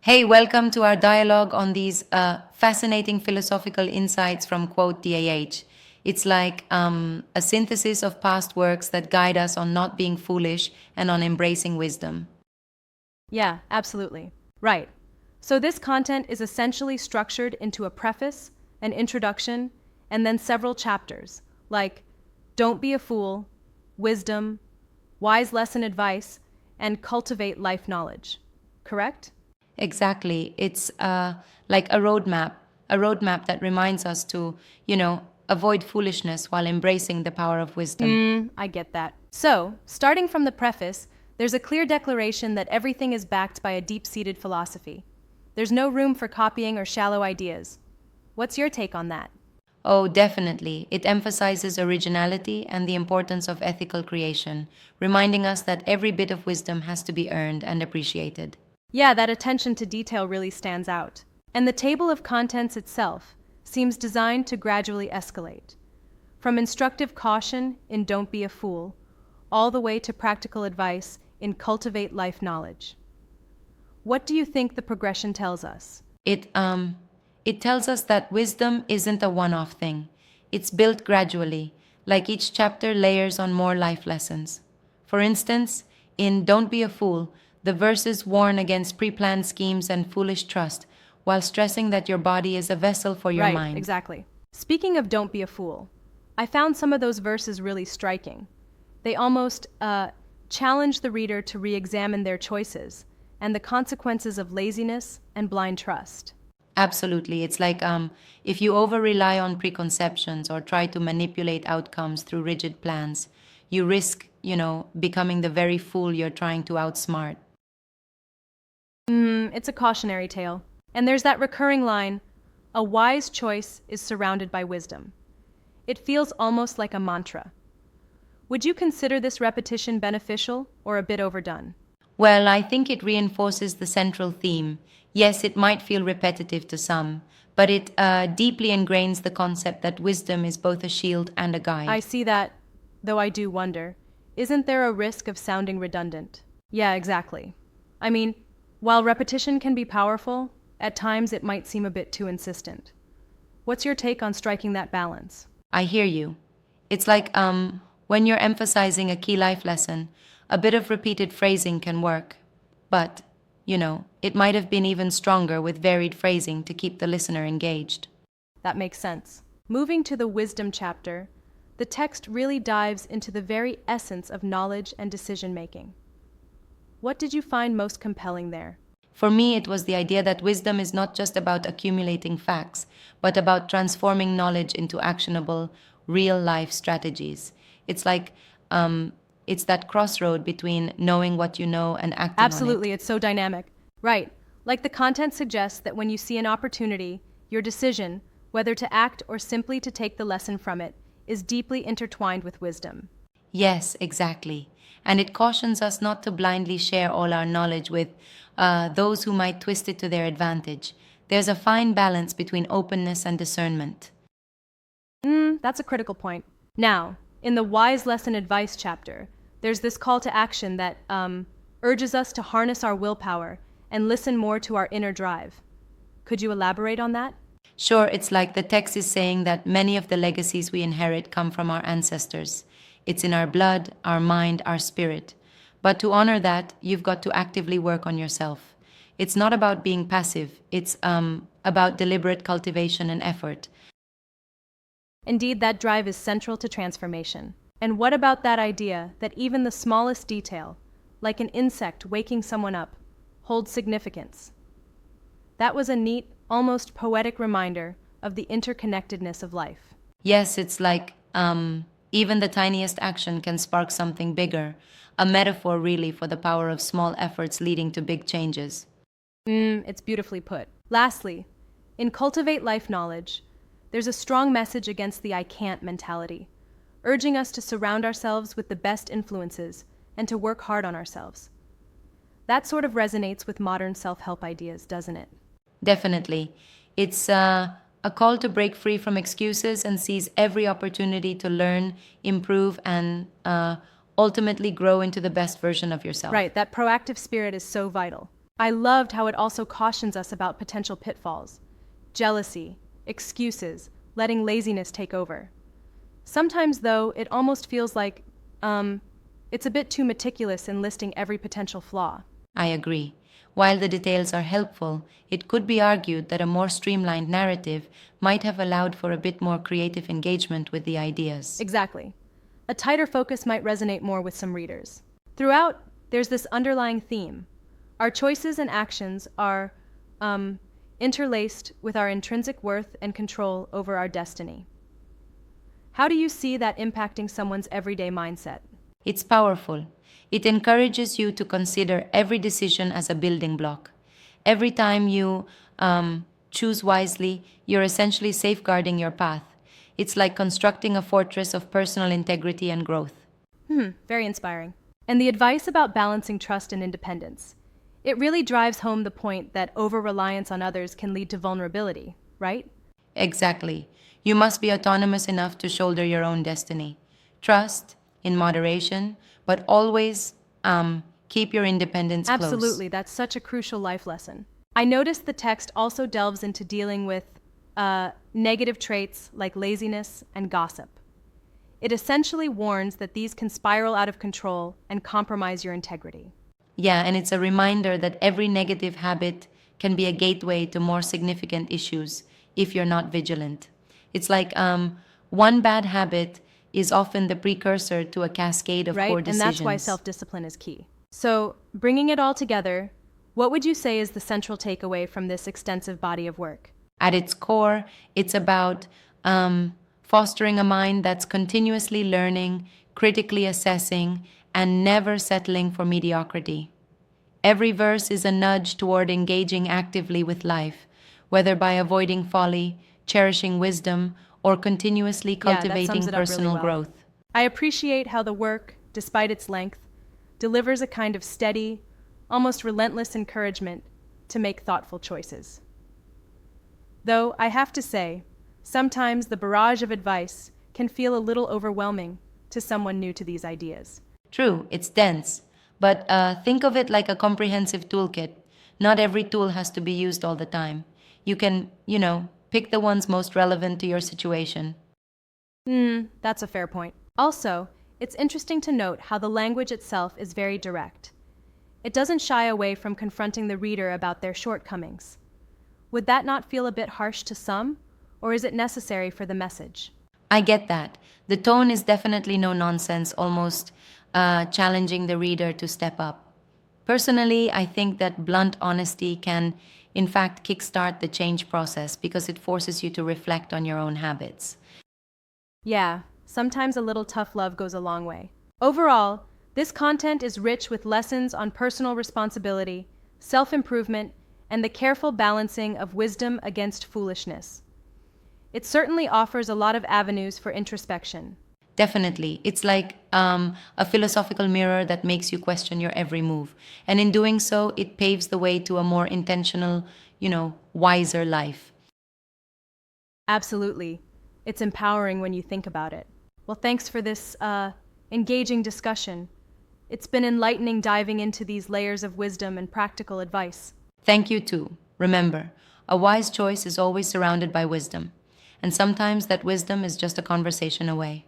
Hey, welcome to our dialogue on these fascinating philosophical insights from Quote DAH. It's like a synthesis of past works that guide us on not being foolish and on embracing wisdom. Yeah, absolutely. Right. So this content is essentially structured into a preface, an introduction, and then several chapters, like Don't Be a Fool, Wisdom, Wise Lesson Advice, and Cultivate Life Knowledge. Correct? Exactly. It's like a roadmap that reminds us to, avoid foolishness while embracing the power of wisdom. I get that. So, starting from the preface, there's a clear declaration that everything is backed by a deep seated philosophy. There's no room for copying or shallow ideas. What's your take on that? Oh, definitely. It emphasizes originality and the importance of ethical creation, reminding us that every bit of wisdom has to be earned and appreciated. Yeah, that attention to detail really stands out. And the table of contents itself seems designed to gradually escalate. From instructive caution in Don't Be a Fool, all the way to practical advice in Cultivate Life Knowledge. What do you think the progression tells us? It tells us that wisdom isn't a one-off thing. It's built gradually, like each chapter layers on more life lessons. For instance, in Don't Be a Fool, the verses warn against pre-planned schemes and foolish trust, while stressing that your body is a vessel for your Right, mind. exactly. Speaking of Don't Be a Fool, I found some of those verses really striking. They almost challenge the reader to re examine their choices and the consequences of laziness and blind trust. Absolutely. It's like if you over rely on preconceptions or try to manipulate outcomes through rigid plans, you risk, becoming the very fool you're trying to outsmart. It's a cautionary tale. And there's that recurring line a wise choice is surrounded by wisdom. It feels almost like a mantra. Would you consider this repetition beneficial or a bit overdone? Well, I think it reinforces the central theme. Yes, it might feel repetitive to some, but it deeply ingrains the concept that wisdom is both a shield and a I guide. see that, though I do wonder, isn't there a risk of sounding redundant? Yeah, exactly. I mean, while repetition can be powerful, at times it might seem a bit too insistent. What's your take on striking that balance? I hear you. It's like when you're emphasizing a key life lesson, a bit of repeated phrasing can work. But, it might have been even stronger with varied phrasing to keep the listener engaged. That makes sense. Moving to the wisdom chapter, the text really dives into the very essence of knowledge and decision making. What did you find most compelling there? For me, it was the idea that wisdom is not just about accumulating facts, but about transforming knowledge into actionable, real life strategies. It's like, it's that crossroad between knowing what you know and acting on it. Absolutely, it's so dynamic. Right. Like the content suggests that when you see an opportunity, your decision, whether to act or simply to take the lesson from it, is deeply intertwined with wisdom. Yes, exactly. And it cautions us not to blindly share all our knowledge with those who might twist it to their advantage. There's a fine balance between openness and discernment. That's a critical point. Now, in the Wise Lesson Advice chapter, there's this call to action that urges us to harness our willpower and listen more to our inner drive. Could you elaborate on that? Sure, it's like the text is saying that many of the legacies we inherit come from our ancestors. It's in our blood, our mind, our spirit. But to honor that, you've got to actively work on yourself. It's not about being passive, it's about deliberate cultivation and effort. Indeed, that drive is central to transformation. And what about that idea that even the smallest detail, like an insect waking someone up, holds significance? That was a neat, almost poetic reminder of the interconnectedness of life. Yes, it's like even the tiniest action can spark something bigger, a metaphor really for the power of small efforts leading to big changes. It's beautifully put. Lastly, in Cultivate Life Knowledge, there's a strong message against the I can't mentality, urging us to surround ourselves with the best influences and to work hard on ourselves. That sort of resonates with modern self help ideas, doesn't it? Definitely. It's a call to break free from excuses and seize every opportunity to learn, improve, and ultimately grow into the best version of yourself. Right, that proactive spirit is so vital. I loved how it also cautions us about potential pitfalls: jealousy, excuses, letting laziness take over. Sometimes, though, it almost feels like, it's a bit too meticulous in listing every potential flaw. I agree. While the details are helpful, it could be argued that a more streamlined narrative might have allowed for a bit more creative engagement with the ideas. Exactly. A tighter focus might resonate more with some readers. Throughout, there's this underlying theme. Our choices and actions are interlaced with our intrinsic worth and control over our destiny. How do you see that impacting someone's everyday mindset? It's powerful. It encourages you to consider every decision as a building block. Every time you choose wisely, you're essentially safeguarding your path. It's like constructing a fortress of personal integrity and growth. Very inspiring. And the advice about balancing trust and independence. It really drives home the point that over-reliance on others can lead to vulnerability, right? Exactly. You must be autonomous enough to shoulder your own destiny. Trust, in moderation, but always keep your independence close. Absolutely, that's such a crucial life lesson. I noticed the text also delves into dealing with negative traits like laziness and gossip. It essentially warns that these can spiral out of control and compromise your integrity. Yeah, and it's a reminder that every negative habit can be a gateway to more significant issues if you're not vigilant. It's like one bad habit is often the precursor to a cascade of Right? poor And decisions. that's why self-discipline is key. So, bringing it all together, what would you say is the central takeaway from this extensive body of work? At its core, it's about fostering a mind that's continuously learning, critically assessing, and never settling for mediocrity. Every verse is a nudge toward engaging actively with life, whether by avoiding folly, cherishing wisdom, or continuously Yeah, that sums cultivating it up really personal well. growth. I appreciate how the work, despite its length, delivers a kind of steady, almost relentless encouragement to make thoughtful choices. Though, I have to say, sometimes the barrage of advice can feel a little overwhelming to someone new to these ideas. True, it's dense, but think of it like a comprehensive toolkit. Not every tool has to be used all the time. You can, pick the ones most relevant to your situation. That's a fair point. Also, it's interesting to note how the language itself is very direct. It doesn't shy away from confronting the reader about their shortcomings. Would that not feel a bit harsh to some, or is it necessary for the message? I get that. The tone is definitely no nonsense, almost challenging the reader to step up. Personally, I think that blunt honesty can, in fact, kickstart the change process because it forces you to reflect on your own habits. Yeah, sometimes a little tough love goes a long way. Overall, this content is rich with lessons on personal responsibility, self-improvement, and the careful balancing of wisdom against foolishness. It certainly offers a lot of avenues for introspection. Definitely. It's like a philosophical mirror that makes you question your every move. And in doing so, it paves the way to a more intentional, wiser life. Absolutely. It's empowering when you think about it. Well, thanks for this engaging discussion. It's been enlightening diving into these layers of wisdom and practical advice. Thank you too. Remember, a wise choice is always surrounded by wisdom. And sometimes that wisdom is just a conversation away.